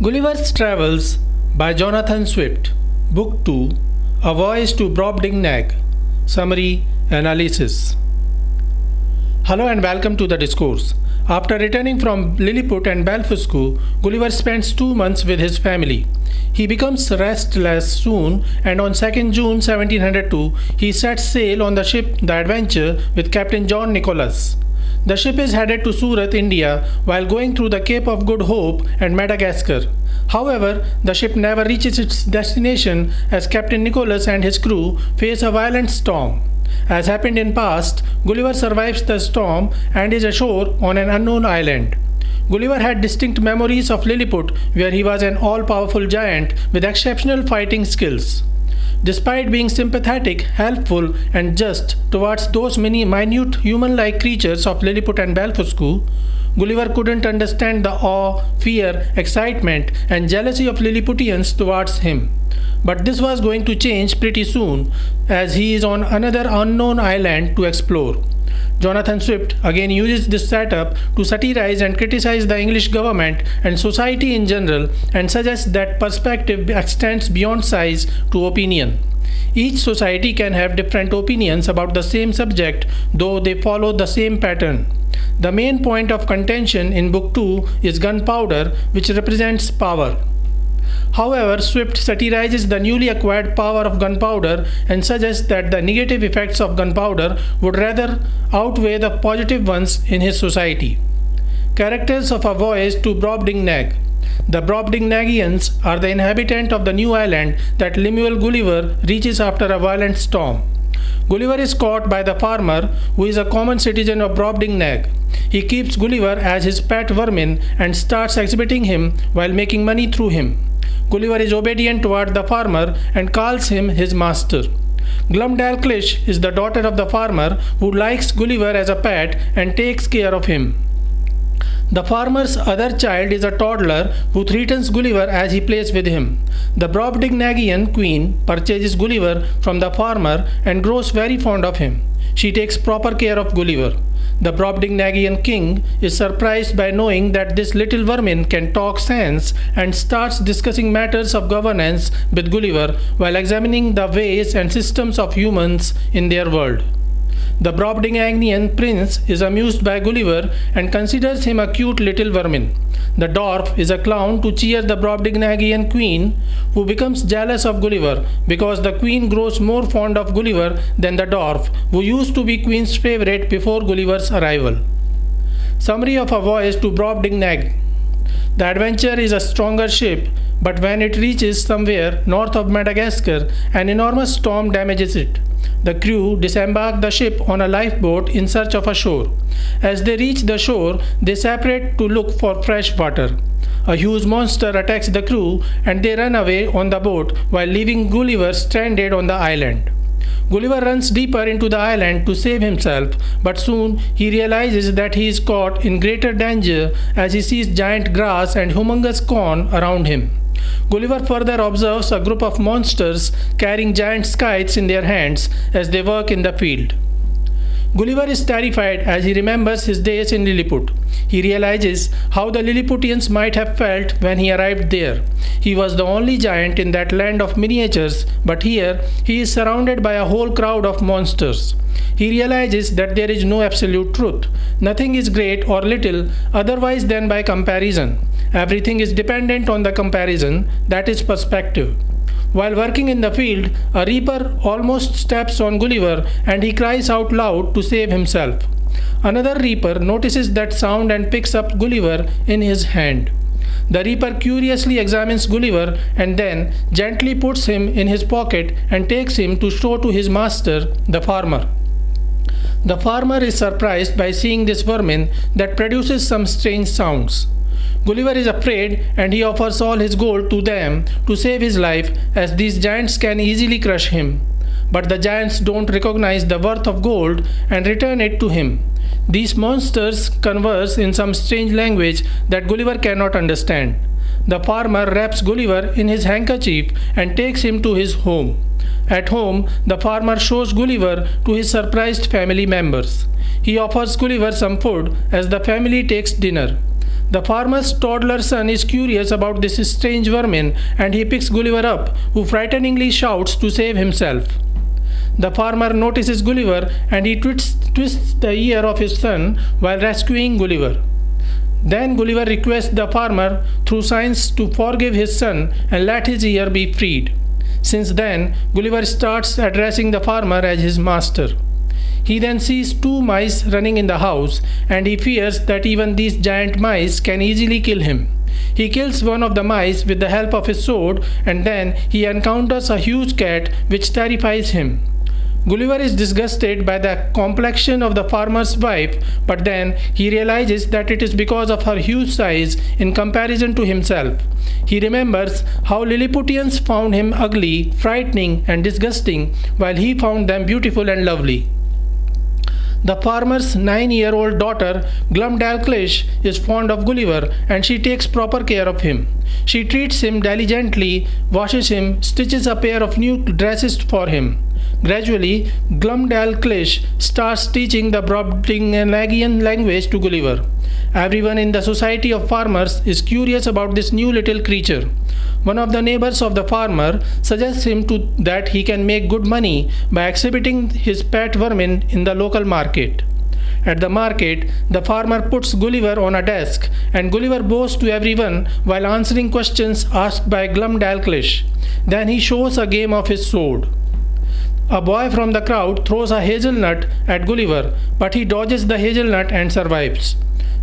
Gulliver's Travels by Jonathan Swift. Book 2. A Voyage to Brobdingnag. Summary Analysis. Hello and welcome to the discourse. After returning from Lilliput and Belfuscu, Gulliver spends 2 months with his family. He becomes restless soon, and on 2nd June 1702 he sets sail on the ship The Adventure with Captain John Nicholas. The ship is headed to Surat, India, while going through the Cape of Good Hope and Madagascar. However, the ship never reaches its destination as Captain Nicholas and his crew face a violent storm. As happened in past, Gulliver survives the storm and is ashore on an unknown island. Gulliver had distinct memories of Lilliput, where he was an all-powerful giant with exceptional fighting skills. Despite being sympathetic, helpful, and just towards those many minute human-like creatures of Lilliput and Belfuscu, Gulliver couldn't understand the awe, fear, excitement, and jealousy of Lilliputians towards him. But this was going to change pretty soon, as he is on another unknown island to explore. Jonathan Swift again uses this setup to satirize and criticize the English government and society in general, and suggests that perspective extends beyond size to opinion. Each society can have different opinions about the same subject, though they follow the same pattern. The main point of contention in Book 2 is gunpowder, which represents power. However, Swift satirizes the newly acquired power of gunpowder and suggests that the negative effects of gunpowder would rather outweigh the positive ones in his society. Characters of A Voyage to Brobdingnag. The Brobdingnagians are the inhabitants of the new island that Lemuel Gulliver reaches after a violent storm. Gulliver is caught by the farmer, who is a common citizen of Brobdingnag. He keeps Gulliver as his pet vermin and starts exhibiting him while making money through him. Gulliver is obedient toward the farmer and calls him his master. Glumdalclitch is the daughter of the farmer, who likes Gulliver as a pet and takes care of him. The farmer's other child is a toddler who threatens Gulliver as he plays with him. The Brobdingnagian queen purchases Gulliver from the farmer and grows very fond of him. She takes proper care of Gulliver. The Brobdingnagian king is surprised by knowing that this little vermin can talk sense and starts discussing matters of governance with Gulliver while examining the ways and systems of humans in their world. The Brobdingnagian prince is amused by Gulliver and considers him a cute little vermin. The dwarf is a clown to cheer the Brobdingnagian queen, who becomes jealous of Gulliver because the queen grows more fond of Gulliver than the dwarf, who used to be queen's favorite before Gulliver's arrival. Summary of A Voyage to Brobdingnag. The Adventure is a stronger ship, but when it reaches somewhere north of Madagascar, an enormous storm damages it. The crew disembark the ship on a lifeboat in search of a shore. As they reach the shore, they separate to look for fresh water. A huge monster attacks the crew and they run away on the boat while leaving Gulliver stranded on the island. Gulliver runs deeper into the island to save himself, but soon he realizes that he is caught in greater danger as he sees giant grass and humongous corn around him. Gulliver further observes a group of monsters carrying giant scythes in their hands as they work in the field. Gulliver is terrified as he remembers his days in Lilliput. He realizes how the Lilliputians might have felt when he arrived there. He was the only giant in that land of miniatures, but here he is surrounded by a whole crowd of monsters. He realizes that there is no absolute truth. Nothing is great or little otherwise than by comparison. Everything is dependent on the comparison, that is perspective. While working in the field, a reaper almost steps on Gulliver and he cries out loud to save himself. Another reaper notices that sound and picks up Gulliver in his hand. The reaper curiously examines Gulliver and then gently puts him in his pocket and takes him to show to his master, the farmer. The farmer is surprised by seeing this vermin that produces some strange sounds. Gulliver is afraid and he offers all his gold to them to save his life, as these giants can easily crush him. But the giants don't recognize the worth of gold and return it to him. These monsters converse in some strange language that Gulliver cannot understand. The farmer wraps Gulliver in his handkerchief and takes him to his home. At home, the farmer shows Gulliver to his surprised family members. He offers Gulliver some food as the family takes dinner. The farmer's toddler son is curious about this strange vermin and he picks Gulliver up, who frighteningly shouts to save himself. The farmer notices Gulliver and he twists the ear of his son while rescuing Gulliver. Then Gulliver requests the farmer through signs to forgive his son and let his ear be freed. Since then, Gulliver starts addressing the farmer as his master. He then sees two mice running in the house and he fears that even these giant mice can easily kill him. He kills one of the mice with the help of his sword and then he encounters a huge cat which terrifies him. Gulliver is disgusted by the complexion of the farmer's wife, but then he realizes that it is because of her huge size in comparison to himself. He remembers how Lilliputians found him ugly, frightening, and disgusting, while he found them beautiful and lovely. The farmer's 9-year-old daughter, Glumdalclitch, is fond of Gulliver and she takes proper care of him. She treats him diligently, washes him, stitches a pair of new dresses for him. Gradually, Glumdalclitch starts teaching the Brobdingnagian language to Gulliver. Everyone in the society of farmers is curious about this new little creature. One of the neighbors of the farmer suggests him that he can make good money by exhibiting his pet vermin in the local market. At the market, the farmer puts Gulliver on a desk and Gulliver bows to everyone while answering questions asked by Glumdalclitch. Then he shows a game of his sword. A boy from the crowd throws a hazelnut at Gulliver, but he dodges the hazelnut and survives.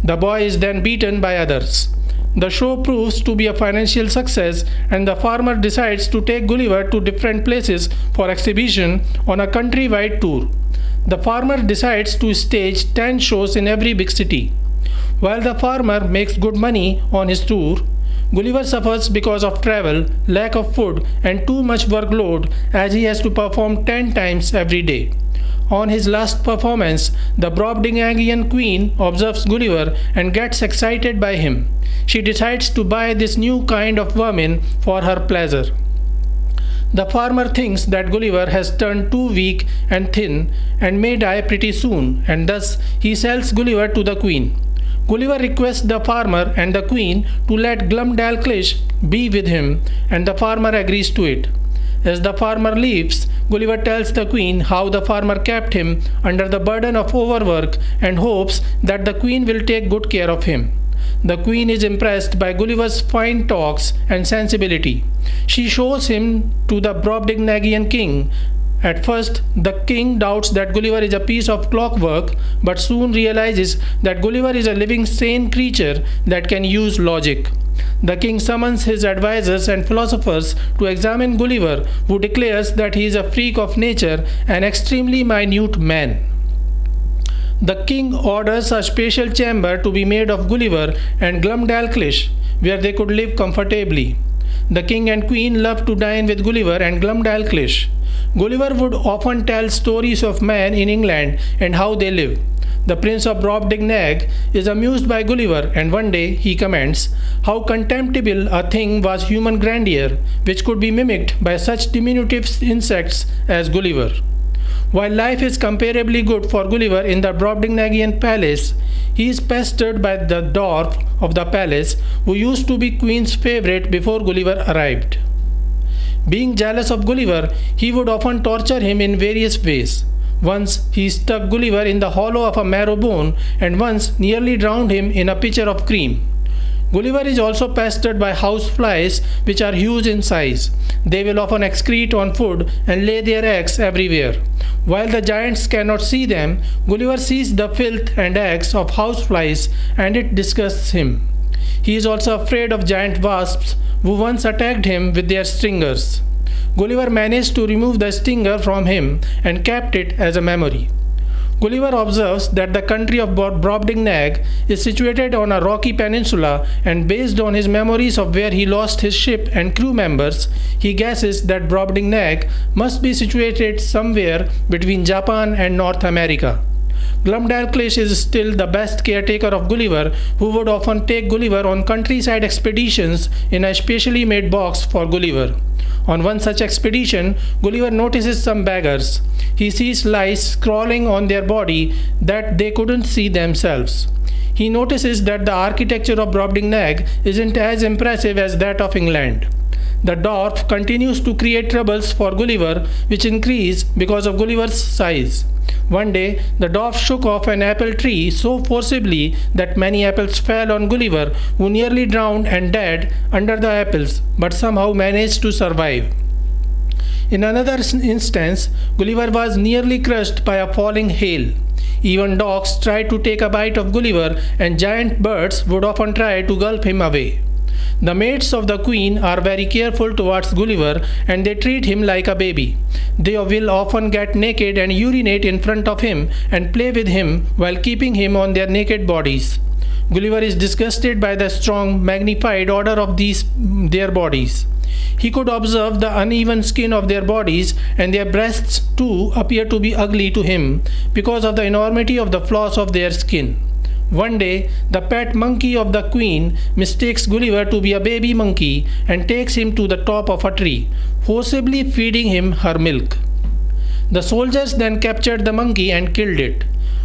The boy is then beaten by others. The show proves to be a financial success and the farmer decides to take Gulliver to different places for exhibition on a countrywide tour. The farmer decides to stage 10 shows in every big city. While the farmer makes good money on his tour, Gulliver suffers because of travel, lack of food, and too much workload as he has to perform 10 times every day. On his last performance, the Brobdingnagian queen observes Gulliver and gets excited by him. She decides to buy this new kind of vermin for her pleasure. The farmer thinks that Gulliver has turned too weak and thin and may die pretty soon, and thus he sells Gulliver to the queen. Gulliver requests the farmer and the queen to let Glumdalclitch be with him, and the farmer agrees to it. As the farmer leaves, Gulliver tells the queen how the farmer kept him under the burden of overwork and hopes that the queen will take good care of him. The queen is impressed by Gulliver's fine talks and sensibility. She shows him to the Brobdingnagian king. At first, the king doubts that Gulliver is a piece of clockwork, but soon realizes that Gulliver is a living sane creature that can use logic. The king summons his advisors and philosophers to examine Gulliver, who declares that he is a freak of nature, an extremely minute man. The king orders a special chamber to be made of Gulliver and Glumdalclitch, where they could live comfortably. The king and queen love to dine with Gulliver and Glumdalclitch. Gulliver would often tell stories of men in England and how they live. The Prince of Brobdingnag is amused by Gulliver, and one day he comments how contemptible a thing was human grandeur, which could be mimicked by such diminutive insects as Gulliver. While life is comparably good for Gulliver in the Brobdingnagian palace, he is pestered by the dwarf of the palace, who used to be Queen's favorite before Gulliver arrived. Being jealous of Gulliver, he would often torture him in various ways. Once he stuck Gulliver in the hollow of a marrow bone, and once nearly drowned him in a pitcher of cream. Gulliver is also pestered by house flies, which are huge in size. They will often excrete on food and lay their eggs everywhere. While the giants cannot see them, Gulliver sees the filth and eggs of house flies, and it disgusts him. He is also afraid of giant wasps, who once attacked him with their stingers. Gulliver managed to remove the stinger from him and kept it as a memory. Gulliver observes that the country of Brobdingnag is situated on a rocky peninsula, and based on his memories of where he lost his ship and crew members, he guesses that Brobdingnag must be situated somewhere between Japan and North America. Glumdalclitch is still the best caretaker of Gulliver, who would often take Gulliver on countryside expeditions in a specially made box for Gulliver. On one such expedition, Gulliver notices some beggars. He sees lice crawling on their body that they couldn't see themselves. He notices that the architecture of Brobdingnag isn't as impressive as that of England. The dwarf continues to create troubles for Gulliver, which increase because of Gulliver's size. One day, the dwarf shook off an apple tree so forcibly that many apples fell on Gulliver, who nearly drowned and died under the apples, but somehow managed to survive. In another instance, Gulliver was nearly crushed by a falling hail. Even dogs tried to take a bite of Gulliver, and giant birds would often try to gulp him away. The maids of the queen are very careful towards Gulliver, and they treat him like a baby. They will often get naked and urinate in front of him and play with him while keeping him on their naked bodies. Gulliver is disgusted by the strong, magnified order of their bodies. He could observe the uneven skin of their bodies, and their breasts too appear to be ugly to him because of the enormity of the flaws of their skin. One day, the pet monkey of the queen mistakes Gulliver to be a baby monkey and takes him to the top of a tree, forcibly feeding him her milk. The soldiers then captured the monkey and killed it.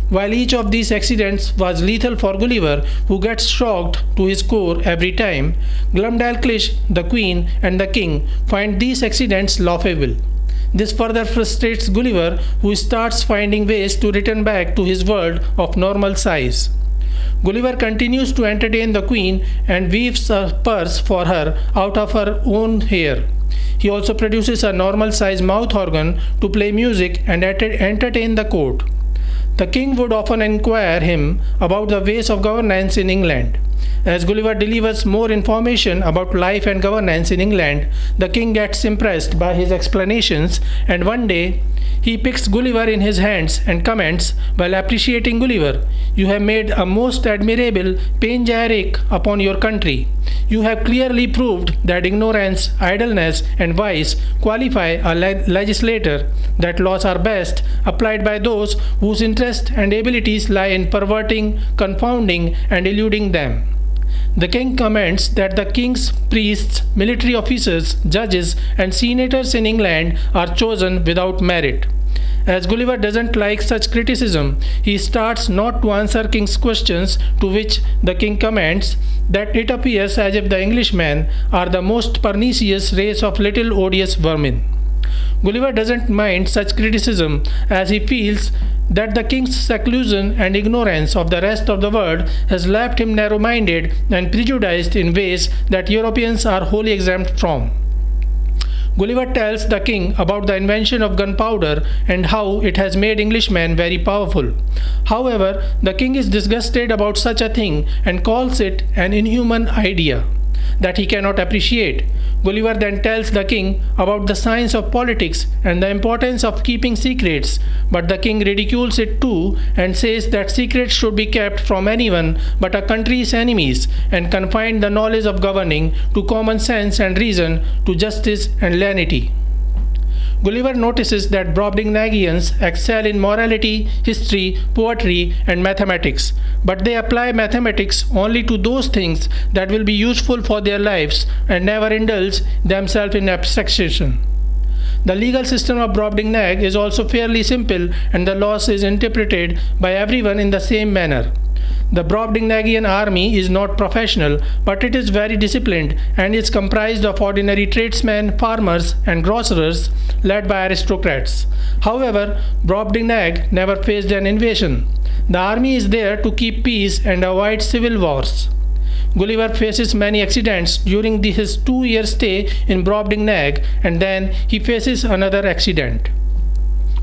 While each of these accidents was lethal for Gulliver, who gets shocked to his core every time, Glumdalclitch, the queen, and the king find these accidents laughable. This further frustrates Gulliver, who starts finding ways to return back to his world of normal size. Gulliver continues to entertain the queen and weaves a purse for her out of her own hair. He also produces a normal-sized mouth organ to play music and entertain the court. The king would often inquire him about the ways of governance in England. As Gulliver delivers more information about life and governance in England, the king gets impressed by his explanations, and one day he picks Gulliver in his hands and comments, while appreciating Gulliver, "You have made a most admirable panegyric upon your country. You have clearly proved that ignorance, idleness, and vice qualify a legislator, that laws are best applied by those whose interests and abilities lie in perverting, confounding, and eluding them." The king comments that the king's priests, military officers, judges, and senators in England are chosen without merit. As Gulliver doesn't like such criticism, he starts not to answer king's questions, to which the king comments that it appears as if the Englishmen are the most pernicious race of little odious vermin. Gulliver doesn't mind such criticism, as he feels that the king's seclusion and ignorance of the rest of the world has left him narrow-minded and prejudiced in ways that Europeans are wholly exempt from. Gulliver tells the king about the invention of gunpowder and how it has made Englishmen very powerful. However, the king is disgusted about such a thing and calls it an inhuman idea that he cannot appreciate. Gulliver then tells the king about the science of politics and the importance of keeping secrets, but the king ridicules it too and says that secrets should be kept from anyone but a country's enemies, and confine the knowledge of governing to common sense and reason, to justice and lenity. Gulliver notices that Brobdingnagians excel in morality, history, poetry, and mathematics, but they apply mathematics only to those things that will be useful for their lives and never indulge themselves in abstraction. The legal system of Brobdingnag is also fairly simple, and the laws is interpreted by everyone in the same manner. The Brobdingnagian army is not professional, but it is very disciplined and is comprised of ordinary tradesmen, farmers, and grocers led by aristocrats. However, Brobdingnag never faced an invasion. The army is there to keep peace and avoid civil wars. Gulliver faces many accidents during his 2-year stay in Brobdingnag, and then he faces another accident.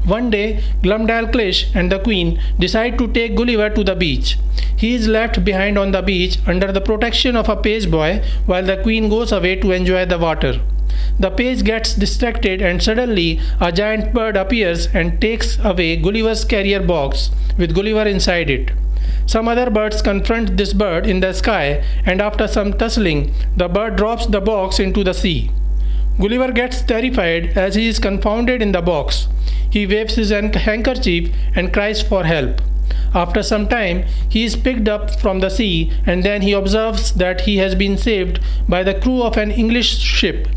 One day, Glumdalclitch and the queen decide to take Gulliver to the beach. He is left behind on the beach under the protection of a page boy while the queen goes away to enjoy the water. The page gets distracted, and suddenly a giant bird appears and takes away Gulliver's carrier box with Gulliver inside it. Some other birds confront this bird in the sky, and after some tussling, the bird drops the box into the sea. Gulliver gets terrified as he is confounded in the box. He waves his handkerchief and cries for help. After some time, he is picked up from the sea, and then he observes that he has been saved by the crew of an English ship.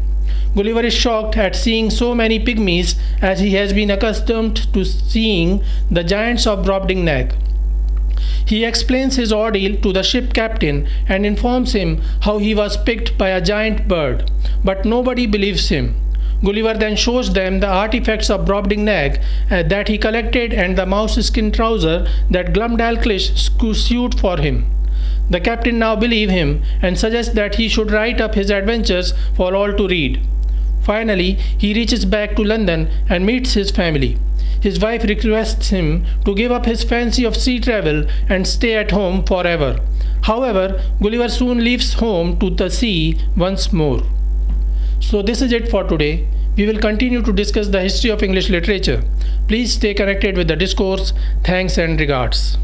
Gulliver is shocked at seeing so many pygmies, as he has been accustomed to seeing the giants of Brobdingnag. He explains his ordeal to the ship captain and informs him how he was picked by a giant bird, but nobody believes him. Gulliver then shows them the artifacts of Brobdingnag that he collected and the mouse skin trouser that Glumdalclitch sewed for him. The captain now believes him and suggests that he should write up his adventures for all to read. Finally, he reaches back to London and meets his family. His wife requests him to give up his fancy of sea travel and stay at home forever. However, Gulliver soon leaves home to the sea once more. So this is it for today. We will continue to discuss the history of English literature. Please stay connected with the discourse. Thanks and regards.